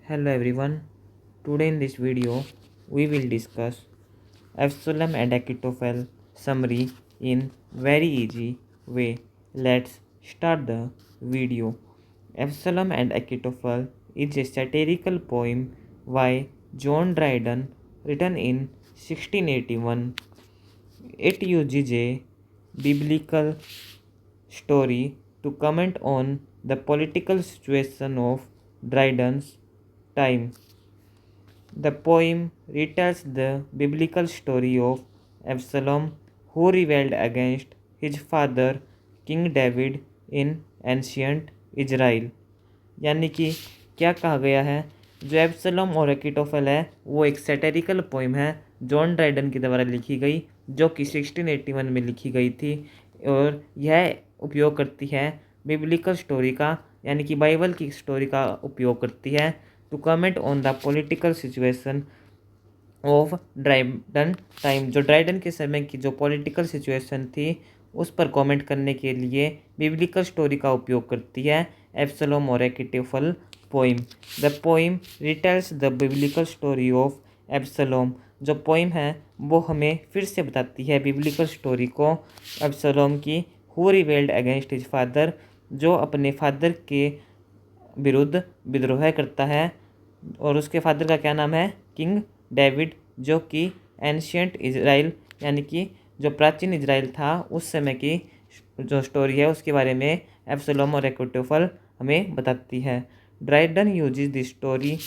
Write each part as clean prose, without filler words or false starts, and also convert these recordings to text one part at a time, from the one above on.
Hello everyone. Today in this video we will discuss Absalom and Achitophel summary in very easy way. Let's start the video. Absalom and Achitophel is a satirical poem by John Dryden written in 1681. It uses a biblical story to comment on the political situation of Dryden's time. The poem retells the biblical story of Absalom, who rebelled against his father King David in ancient Israel. यानी कि क्या कहा गया है, जो Absalom और अकीटोफेल है वो एक सैटेरिकल पोइम है जॉन ड्राइडन के द्वारा लिखी गई, जो कि 1681 में लिखी गई थी। और यह उपयोग करती है बिब्लिकल स्टोरी का, यानी कि बाइबल की स्टोरी का उपयोग करती है to comment on the political situation of Dryden time. जो ड्राइडन के समय की जो पॉलिटिकल सिचुएशन थी उस पर कमेंट करने के लिए बिब्लिकल स्टोरी का उपयोग करती है एब्सलोम और Achitophel poem. The poem retells the biblical story of Absalom. जो पोइम है वो हमें फिर से बताती है बिब्लिकल स्टोरी को एब्सलोम की, who rebelled against his father, जो अपने फादर के विरुद्ध विद्रोह करता है। और उसके फादर का क्या नाम है, किंग डेविड, जो कि एंशियंट इजराइल यानी कि जो प्राचीन इजराइल था उस समय की जो स्टोरी है उसके बारे में एब्सलोम और अकीटोफेल हमें बताती है। Dryden uses the story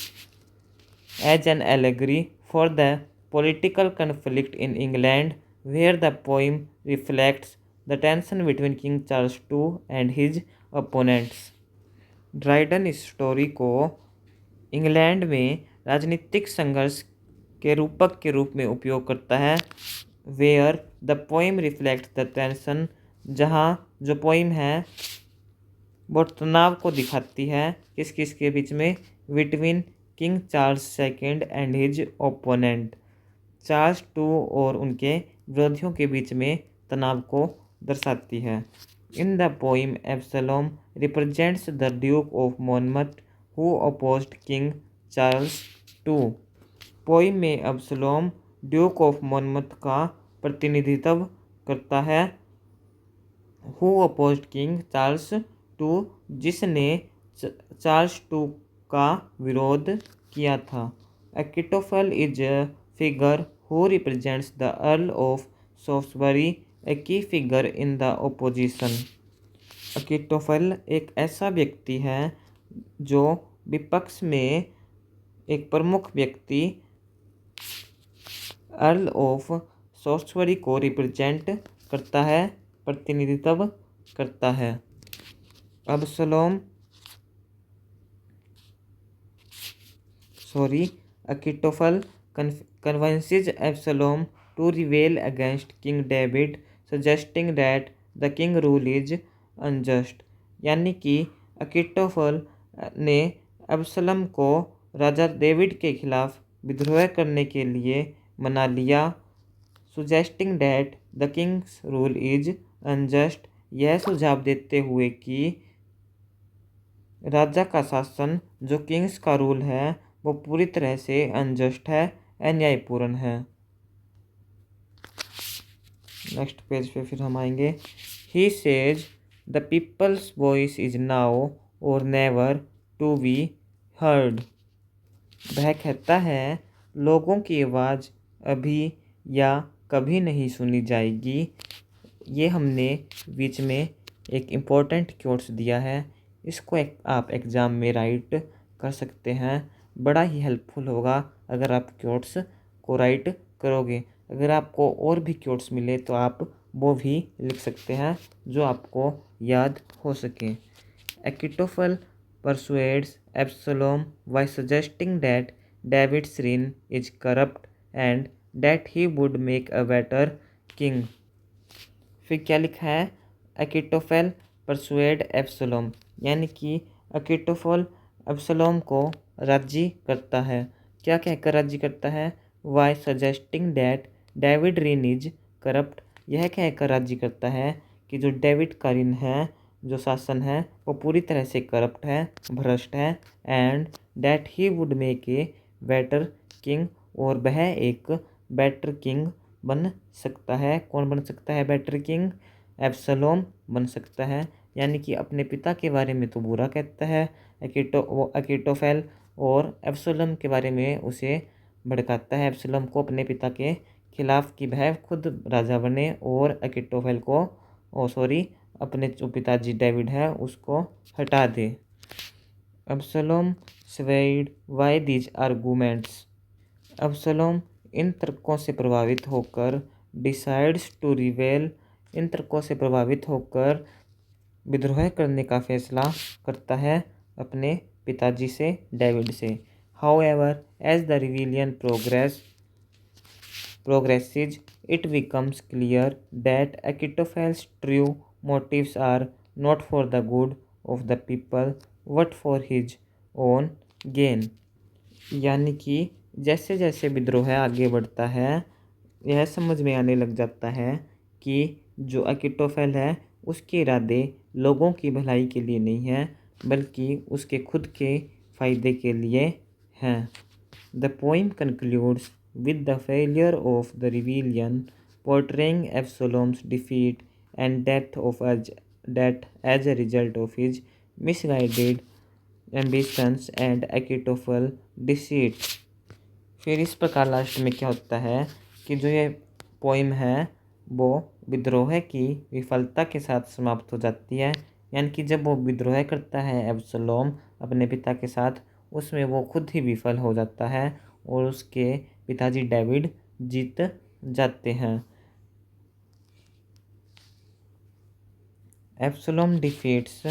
as an allegory for the political conflict in England, where the poem reflects the tension between King Charles two and his opponents. Dryden इस स्टोरी को इंग्लैंड में राजनीतिक संघर्ष के रूपक के रूप में उपयोग करता है। Where the poem reflects the tension, जहाँ जो पोइम है वो तनाव को दिखाती है किस किस के बीच में, between King Charles second and his opponent, Charles to और उनके विरोधियों के बीच में तनाव को दर्शाती है। In the poem Absalom represents the duke of Monmouth who opposed king Charles two. Poem में एब्सलोम ड्यूक ऑफ मोनमथ का प्रतिनिधित्व करता है, who opposed king Charles two, जिसने चार्ल्स टू का विरोध किया था। Achitophel is a figure who represents the earl of Shaftesbury, a key figure in the opposition. Achitophel एक ऐसा व्यक्ति है जो विपक्ष में एक प्रमुख व्यक्ति अर्ल ऑफ सॉफ्टबरी को रिप्रेजेंट करता है, प्रतिनिधित्व करता है। अकीटोफेल convinces Absalom to rebel against King David, suggesting that the king rule is unjust। यानी कि अकीटोफेल ने अब्सलम को राजा डेविड के खिलाफ विद्रोह करने के लिए मना लिया, suggesting that the king's rule is unjust, यह सुझाव देते हुए कि राजा का शासन जो किंग्स का रूल है वो पूरी तरह से अनजस्ट है, अन्यायपूर्ण है। नेक्स्ट पेज पे फिर हम आएंगे। He says the people's voice is now or never to be heard. वह कहता है लोगों की आवाज़ अभी या कभी नहीं सुनी जाएगी। ये हमने बीच में एक इम्पोर्टेंट क्योट्स दिया है, इसको आप एग्ज़ाम में राइट कर सकते हैं। बड़ा ही हेल्पफुल होगा अगर आप क्योट्स को राइट करोगे। अगर आपको और भी क्योट्स मिले तो आप वो भी लिख सकते हैं जो आपको याद हो सके। अकीटोफेल persuades Absalom by suggesting that David's reign is corrupt and that he would make a better king। फिर क्या लिखा है, अकीटोफेल परसुएड एब्सलोम, यानी कि अकीटोफेल एब्सलोम को राजी करता है। क्या कहकर राजी करता है, by suggesting that David reign is corrupt, यह कहकर राजी करता है कि जो डेविड का रीन है जो शासन है वो पूरी तरह से करप्ट है, भ्रष्ट है, and that he would make a better king, और वह एक बेटर किंग बन सकता है। कौन बन सकता है बेटर किंग? एब्सलोम बन सकता है। यानी कि अपने पिता के बारे में तो बुरा कहता है अकीटोफेल, और एब्सलोम के बारे में उसे भड़काता है एब्सलोम को अपने पिता के खिलाफ कि वह खुद राजा बने और अकीटोफेल को अपने जो पिताजी डेविड है उसको हटा दे। अब्सलोम स्वेयड बाय दीज आर्गूमेंट्स। अब्सलोम इन तर्कों से प्रभावित होकर डिसाइड्स टू रिबेल, इन तर्कों से प्रभावित होकर विद्रोह करने का फैसला करता है अपने पिताजी से, डेविड से। However as the rebellion progresses, it becomes clear that Achitophel's true motives are not for the good of the people but for his own gain। यानी कि जैसे जैसे विद्रोह आगे बढ़ता है यह समझ में आने लग जाता है कि जो अकीटोफेल है उसके इरादे लोगों की भलाई के लिए नहीं है बल्कि उसके खुद के फ़ायदे के लिए हैं। The poem concludes with the failure of the rebellion, portraying Absalom's defeat and death as a result of his misguided ambitions and Achitophel deceit। फिर इस प्रकार लास्ट में क्या होता है कि जो ये पोइम है वो विद्रोह की विफलता के साथ समाप्त हो जाती है। यानी कि जब वो विद्रोह करता है एब्सलोम अपने पिता के साथ, उसमें वो खुद ही विफल हो जाता है और उसके पिताजी डेविड जीत जाते हैं। एब्सलोम defeats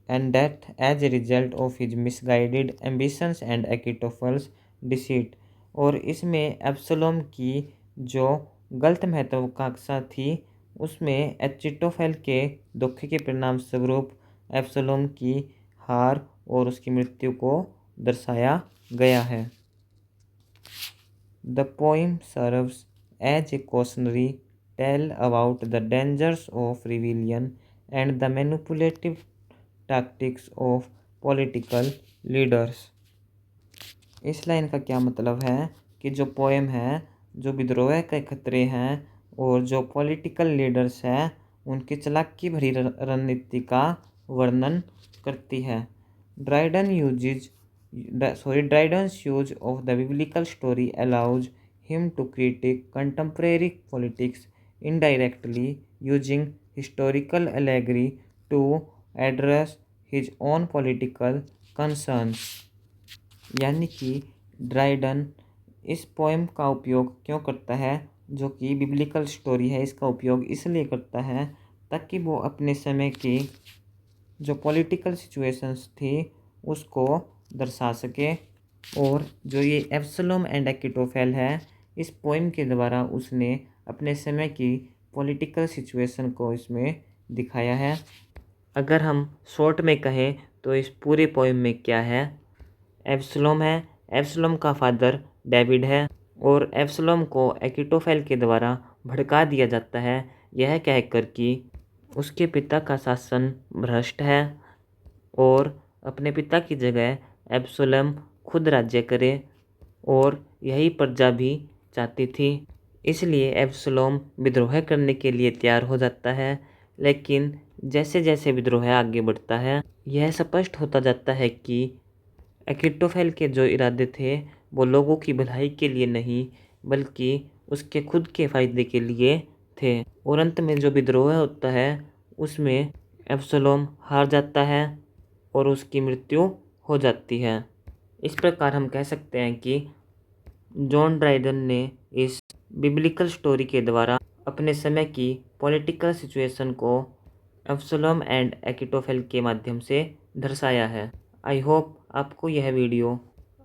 and death as a result of his misguided ambitions and Achitophel's deceit। और इसमें एब्सलोम की जो गलत महत्वाकांक्षा थी उसमें एचिटोफेल के धोखे के परिणाम स्वरूप एब्सलोम की हार और उसकी मृत्यु को दर्शाया गया है। The poem serves as a cautionary tale about the dangers of rebellion and the manipulative tactics of political leaders. इस लाइन का क्या मतलब है कि जो पोएम है जो विद्रोह के खतरे हैं और जो पॉलिटिकल लीडर्स हैं उनकी चालाकी भरी रणनीति का वर्णन करती है। Dryden's use of the biblical story allows him to critique contemporary politics indirectly, using historical allegory to address his own political concerns। यानी कि ड्राइडन इस पोएम का उपयोग क्यों करता है, जो कि बिब्लिकल स्टोरी है इसका उपयोग इसलिए करता है ताकि वो अपने समय की जो पॉलिटिकल सिचुएशंस थी उसको दर्शा सके। और जो ये एब्सलोम एंड अकीटोफेल है इस पोएम के द्वारा उसने अपने समय की पॉलिटिकल सिचुएशन को इसमें दिखाया है। अगर हम शॉर्ट में कहें तो इस पूरे पोएम में क्या है, एब्सलोम है, एब्सलोम का फादर डेविड है और एब्सलोम को अकीटोफेल के द्वारा भड़का दिया जाता है यह कहकर कि उसके पिता का शासन भ्रष्ट है और अपने पिता की जगह एब्सलोम खुद राज्य करे और यही प्रजा भी चाहती थी। इसलिए एब्सलोम विद्रोह करने के लिए तैयार हो जाता है, लेकिन जैसे जैसे विद्रोह आगे बढ़ता है यह स्पष्ट होता जाता है कि अकीटोफेल के जो इरादे थे वो लोगों की भलाई के लिए नहीं बल्कि उसके खुद के फ़ायदे के लिए थे। और अंत में जो विद्रोह होता है उसमें एब्सलोम हार जाता है और उसकी मृत्यु हो जाती है। इस प्रकार हम कह सकते हैं कि जॉन ड्राइडन ने इस बिब्लिकल स्टोरी के द्वारा अपने समय की पॉलिटिकल सिचुएशन को एब्सलोम एंड अकीटोफेल के माध्यम से दर्शाया है। आई होप आपको यह वीडियो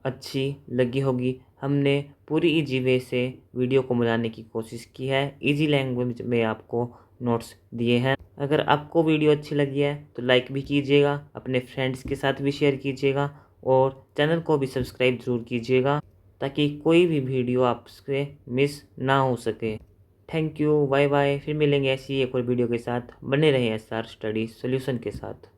अच्छी लगी होगी। हमने पूरी इजी वे से वीडियो को बनाने की कोशिश की है, इजी लैंग्वेज में आपको नोट्स दिए हैं। अगर आपको वीडियो अच्छी लगी है तो लाइक भी कीजिएगा, अपने फ्रेंड्स के साथ भी शेयर कीजिएगा और चैनल को भी सब्सक्राइब ज़रूर कीजिएगा ताकि कोई भी वीडियो आपसे मिस ना हो सके। Thank you, bye bye. फिर मिलेंगे ऐसी एक और वीडियो के साथ। बने रहें SR स्टडी सॉल्यूशन के साथ।